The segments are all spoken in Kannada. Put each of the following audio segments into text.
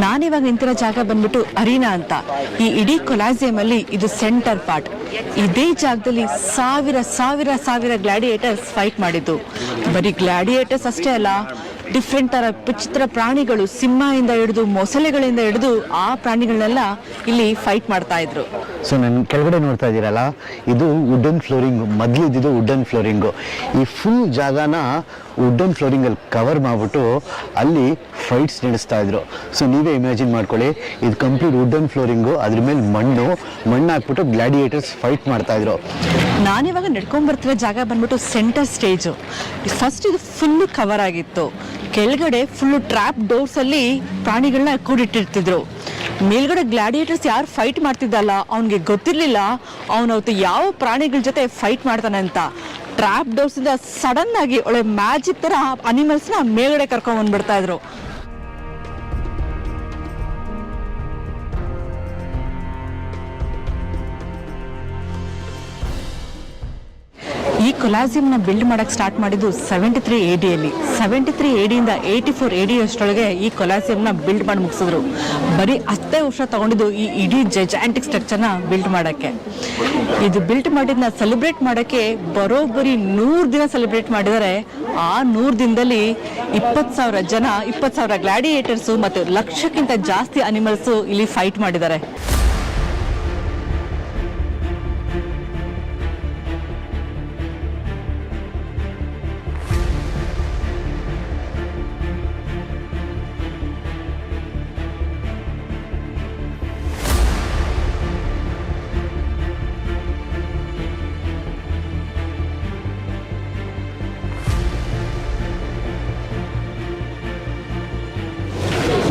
ನಾನಿವಾಗ ನಿಂತಿರೋ ಜಾಗ ಬಂದ್ಬಿಟ್ಟು ಅರೀನಾ ಅಂತ. ಈ ಇಡೀ ಕೊಲಾಸಿಯಂ ಅಲ್ಲಿ ಇದು ಸೆಂಟರ್ ಪಾರ್ಟ್. ಇದೇ ಜಾಗದಲ್ಲಿ ಸಾವಿರ ಸಾವಿರ ಸಾವಿರ ಗ್ಲಾಡಿಯೇಟರ್ಸ್ ಫೈಟ್ ಮಾಡಿದ್ದು. ಬರೀ ಗ್ಲಾಡಿಯೇಟರ್ಸ್ ಅಷ್ಟೇ ಅಲ್ಲ, ಡಿಫ್ರೆಂಟ್ ತರ ವಿಚಿತ್ರ ಪ್ರಾಣಿಗಳು, ಸಿಂಹದಿಂದ ಹಿಡಿದು ಮೊಸಳೆಗಳಿಂದ ಹಿಡಿದು ಆ ಪ್ರಾಣಿಗಳನ್ನೆಲ್ಲ ಇಲ್ಲಿ ಫೈಟ್ ಮಾಡ್ತಾ ಇದ್ರು. ಸೊ ನನ್ನ ಕೆಳಗಡೆ ನೋಡ್ತಾ ಇದ್ದೀರಲ್ಲ, ಇದು ವುಡನ್ ಫ್ಲೋರಿಂಗ್. ಮೊದಲು ಇದ್ದಿದ್ದು ವುಡನ್ ಫ್ಲೋರಿಂಗು. ಈ ಫುಲ್ ಜಾಗನ ವುಡನ್ ಫ್ಲೋರಿಂಗಲ್ಲಿ ಕವರ್ ಮಾಡಿಬಿಟ್ಟು ಅಲ್ಲಿ ಫೈಟ್ಸ್ ನಡೆಸ್ತಾ ಇದ್ರು. ಸೊ ನೀವೇ ಇಮ್ಯಾಜಿನ್ ಮಾಡ್ಕೊಳ್ಳಿ, ಇದು ಕಂಪ್ಲೀಟ್ ವುಡನ್ ಫ್ಲೋರಿಂಗು, ಅದ್ರ ಮೇಲೆ ಮಣ್ಣು ಹಾಕ್ಬಿಟ್ಟು ಗ್ಲಾಡಿಯೇಟರ್ಸ್ ಫೈಟ್ ಮಾಡ್ತಾ ಇದ್ರು. ನಾನಿವಾಗ ನಡ್ಕೊಂಡ್ ಬರ್ತಿರೋ ಜಾಗ ಬಂದ್ಬಿಟ್ಟು ಸೆಂಟರ್ ಸ್ಟೇಜು. ಫಸ್ಟ್ ಇದು ಫುಲ್ ಕವರ್ ಆಗಿತ್ತು. ಕೆಳಗಡೆ ಫುಲ್ ಟ್ರ್ಯಾಪ್ ಡೋರ್ಸ್ ಅಲ್ಲಿ ಪ್ರಾಣಿಗಳನ್ನ ಕೂಡಿಟ್ಟಿರ್ತಿದ್ರು. ಮೇಲ್ಗಡೆ ಗ್ಲಾಡಿಯೇಟರ್ಸ್ ಯಾರು ಫೈಟ್ ಮಾಡ್ತಿದ್ದಲ್ಲ, ಅವನಿಗೆ ಗೊತ್ತಿರ್ಲಿಲ್ಲ ಅವನವತ್ತು ಯಾವ ಪ್ರಾಣಿಗಳ ಜೊತೆ ಫೈಟ್ ಮಾಡ್ತಾನೆ ಅಂತ. ಟ್ರ್ಯಾಪ್ ಡೋರ್ಸ್ ಇಂದ ಸಡನ್ ಆಗಿ ಒಳ್ಳೆ ಮ್ಯಾಜಿಕ್ ತರ ಅನಿಮಲ್ಸ್ ನ ಮೇಲ್ಗಡೆ ಕರ್ಕೊಂಡ್ ಬಂದ್ಬಿಡ್ತಾ ಇದ್ರು. ಈ ಕೊಲಾಸಿಯಂನ ಬಿಲ್ಡ್ ಮಾಡಕ್ಕೆ ಸ್ಟಾರ್ಟ್ ಮಾಡಿದ್ದು 73 AD ಅಲ್ಲಿ. 73 AD ಇಂದ 84 AD ಅಷ್ಟರೊಳಗೆ ಈ ಕೊಲಾಸಿಯಂನ ಬಿಲ್ಡ್ ಮಾಡಿ ಮುಗಿಸಿದ್ರು. ಬರೀ 10 ವರ್ಷ ತಗೊಂಡಿದ್ದು ಈ ಇಡೀ ಜೈಜಾಂಟಿಕ್ ಸ್ಟ್ರಕ್ಚರ್ನ ಬಿಲ್ಡ್ ಮಾಡಕ್ಕೆ. ಇದು ಬಿಲ್ಡ್ ಮಾಡಿದ್ನ ಸೆಲೆಬ್ರೇಟ್ ಮಾಡಕ್ಕೆ ಬರೋಬ್ಬರಿ 100 ದಿನ ಸೆಲೆಬ್ರೇಟ್ ಮಾಡಿದರೆ. ಆ 100 ದಿನದಲ್ಲಿ 20,000 ಜನ, 20,000 ಗ್ಲಾಡಿಯೇಟರ್ಸು ಮತ್ತು 1,00,000ಕ್ಕಿಂತ ಜಾಸ್ತಿ ಅನಿಮಲ್ಸು ಇಲ್ಲಿ ಫೈಟ್ ಮಾಡಿದ್ದಾರೆ.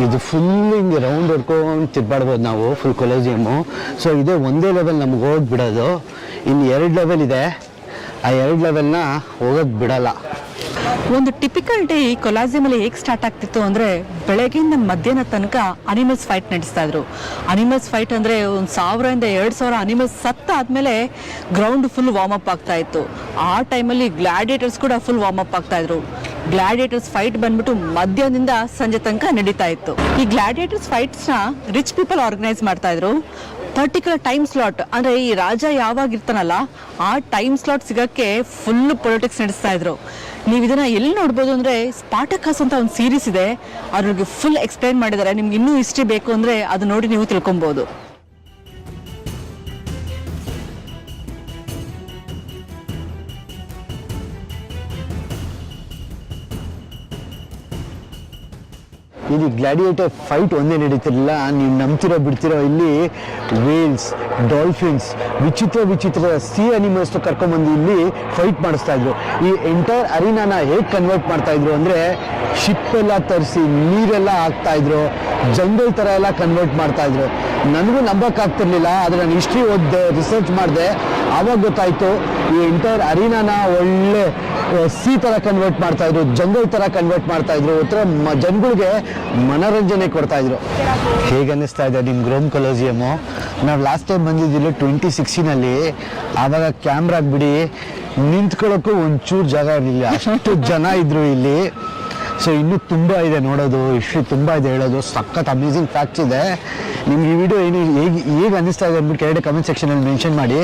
ಇದು ಫುಲ್ ಹಿಂಗೆ ರೌಂಡ್ ಹೊಡ್ಕೊಂಡು ತಿರ್ಬಾಡ್ಬೋದು ನಾವು, ಫುಲ್ ಕೊಲಾಸಿಯಮ್ಮು. ಸೊ ಇದೇ ಒಂದೇ ಲೆವೆಲ್ ನಮ್ಗೆ ಹೋಗಿ ಬಿಡೋದು. ಇನ್ನು 2 ಲೆವೆಲ್ ಇದೆ, ಆ 2 ಲೆವೆಲ್ನ ಹೋಗೋದು ಬಿಡಲ್ಲ. ಒಂದು ಟಿಪಿಕಲ್ ಡೇ ಈ ಕೊಲಾಸಿಯಂ ಅಲ್ಲಿ ಹೇಗೆ ಸ್ಟಾರ್ಟ್ ಆಗ್ತಿತ್ತು ಅಂದ್ರೆ, ಬೆಳಗ್ಗೆಯಿಂದ ಮಧ್ಯಾಹ್ನ ತನಕ ಅನಿಮಲ್ಸ್ ಫೈಟ್ ನಡೆಸ್ತಾ ಇದ್ರು. ಅನಿಮಲ್ಸ್ ಫೈಟ್ ಅಂದ್ರೆ 1,000 ಇಂದ 2,000 ಅನಿಮಲ್ಸ್ ಸತ್ತ ಆದ್ಮೇಲೆ ಗ್ರೌಂಡ್ ಫುಲ್ ವಾರ್ಮ್ ಅಪ್ ಆಗ್ತಾ ಇತ್ತು. ಆ ಟೈಮಲ್ಲಿ ಗ್ಲಾಡಿಯೇಟರ್ಸ್ ಕೂಡ ಫುಲ್ ವಾರ್ಮ್ ಅಪ್ ಆಗ್ತಾ ಇದ್ರು. ಗ್ಲಾಡಿಯೇಟರ್ಸ್ ಫೈಟ್ ಬಂದ್ಬಿಟ್ಟು ಮಧ್ಯಾಹ್ನದಿಂದ ಸಂಜೆ ತನಕ ನಡೀತಾ ಇತ್ತು. ಈ ಗ್ಲಾಡಿಯೇಟರ್ಸ್ ಫೈಟ್ಸ್ ನ ರಿಚ್ ಪೀಪಲ್ ಆರ್ಗನೈಸ್ ಮಾಡ್ತಾ ಇದ್ರು. ಪರ್ಟಿಕ್ಯುಲರ್ ಟೈಮ್ ಸ್ಲಾಟ್ ಅಂದ್ರೆ ಈ ರಾಜ ಯಾವಾಗ ಇರ್ತಾನಲ್ಲ ಆ ಟೈಮ್ ಸ್ಲಾಟ್ ಸಿಗಕ್ಕೆ ಫುಲ್ ಪೊಲಿಟಿಕ್ಸ್ ನಡೆಸ್ತಾ ಇದ್ರು. ನೀವು ಇದನ್ನ ಎಲ್ಲಿ ನೋಡ್ಬೋದು ಅಂದ್ರೆ, ಸ್ಪಾರ್ಟಕಸ್ ಅಂತ ಒಂದು ಸೀರೀಸ್ ಇದೆ, ಅದ್ರಿಗೆ ಫುಲ್ ಎಕ್ಸ್ಪ್ಲೈನ್ ಮಾಡಿದ್ದಾರೆ. ನಿಮ್ಗೆ ಇನ್ನೂ ಹಿಸ್ಟ್ರಿ ಬೇಕು ಅಂದ್ರೆ ಅದು ನೋಡಿ ನೀವು ತಿಳ್ಕೊಬಹುದು. ಇಲ್ಲಿ ಗ್ಲಾಡಿಯೇಟರ್ ಫೈಟ್ ಒಂದೇ ನಡೀತಿರಲಿಲ್ಲ, ನೀವು ನಂಬ್ತಿರೋ ಬಿಡ್ತಿರೋ, ಇಲ್ಲಿ ವೇಲ್ಸ್, ಡಾಲ್ಫಿನ್ಸ್, ವಿಚಿತ್ರ ಸಿ ಅನಿಮಲ್ಸ್ ಕರ್ಕೊಂಡ್ಬಂದು ಇಲ್ಲಿ ಫೈಟ್ ಮಾಡಿಸ್ತಾ ಇದ್ರು. ಈ ಎಂಟೈರ್ ಅರೀನಾನ ಹೇಗೆ ಕನ್ವರ್ಟ್ ಮಾಡ್ತಾ ಇದ್ರು ಅಂದರೆ, ಶಿಪ್ ಎಲ್ಲ ತರಿಸಿ ನೀರೆಲ್ಲ ಹಾಕ್ತಾ ಇದ್ರು, ಜಂಗಲ್ ಥರ ಎಲ್ಲ ಕನ್ವರ್ಟ್ ಮಾಡ್ತಾ ಇದ್ರು. ನನಗೂ ನಂಬಕ್ಕಾಗ್ತಿರ್ಲಿಲ್ಲ, ಆದರೆ ನಾನು ಹಿಸ್ಟ್ರಿ ಓದಿದೆ, ರಿಸರ್ಚ್ ಮಾಡಿದೆ, ಆವಾಗ ಗೊತ್ತಾಯಿತು ಈ ಎಂಟೈರ್ ಅರೀನಾನ ಒಳ್ಳೆ ಸಿ ಥರ ಕನ್ವರ್ಟ್ ಮಾಡ್ತಾ ಇದ್ರು, ಜಂಗಲ್ ಥರ ಕನ್ವರ್ಟ್ ಮಾಡ್ತಾ ಇದ್ರು. ಒಂಥರ ಜನಗಳಿಗೆ ಮನೋರಂಜನೆ ಕೊಡ್ತಾ ಇದ್ರು. ಹೇಗೆ ಅನ್ನಿಸ್ತಾ ಇದೆ ನಿಮ್ಮ ರೋಮ್ ಕೊಲಾಸಿಯಮ್ಮು? ನಾವು ಲಾಸ್ಟ್ ಟೈಮ್ ಬಂದಿದ್ದಿಲ್ಲ 2016 ಆವಾಗ ಕ್ಯಾಮ್ರಾಗೆ ಬಿಡಿ ನಿಂತ್ಕೊಳ್ಳೋಕ್ಕೂ ಒಂಚೂರು ಜಾಗ ಇರಲಿಲ್ಲ, ಅಷ್ಟು ಜನ ಇದ್ರು ಇಲ್ಲಿ. ಸೊ ಇನ್ನೂ ತುಂಬ ಇದೆ ನೋಡೋದು, ಹಿಸ್ಟ್ರಿ ತುಂಬ ಇದೆ ಹೇಳೋದು, ಸಖತ್ ಅಮೇಝಿಂಗ್ ಫ್ಯಾಕ್ಟ್ಸ್ ಇದೆ. ನಿಮ್ಗೆ ಈ ವಿಡಿಯೋ ಹೇಗೆ ಅನ್ನಿಸ್ತಾ ಇದೆ ಅಂದ್ಬಿಟ್ಟು ಕೆಳಗಡೆ ಕಮೆಂಟ್ ಸೆಕ್ಷನಲ್ಲಿ ಮೆನ್ಷನ್ ಮಾಡಿ.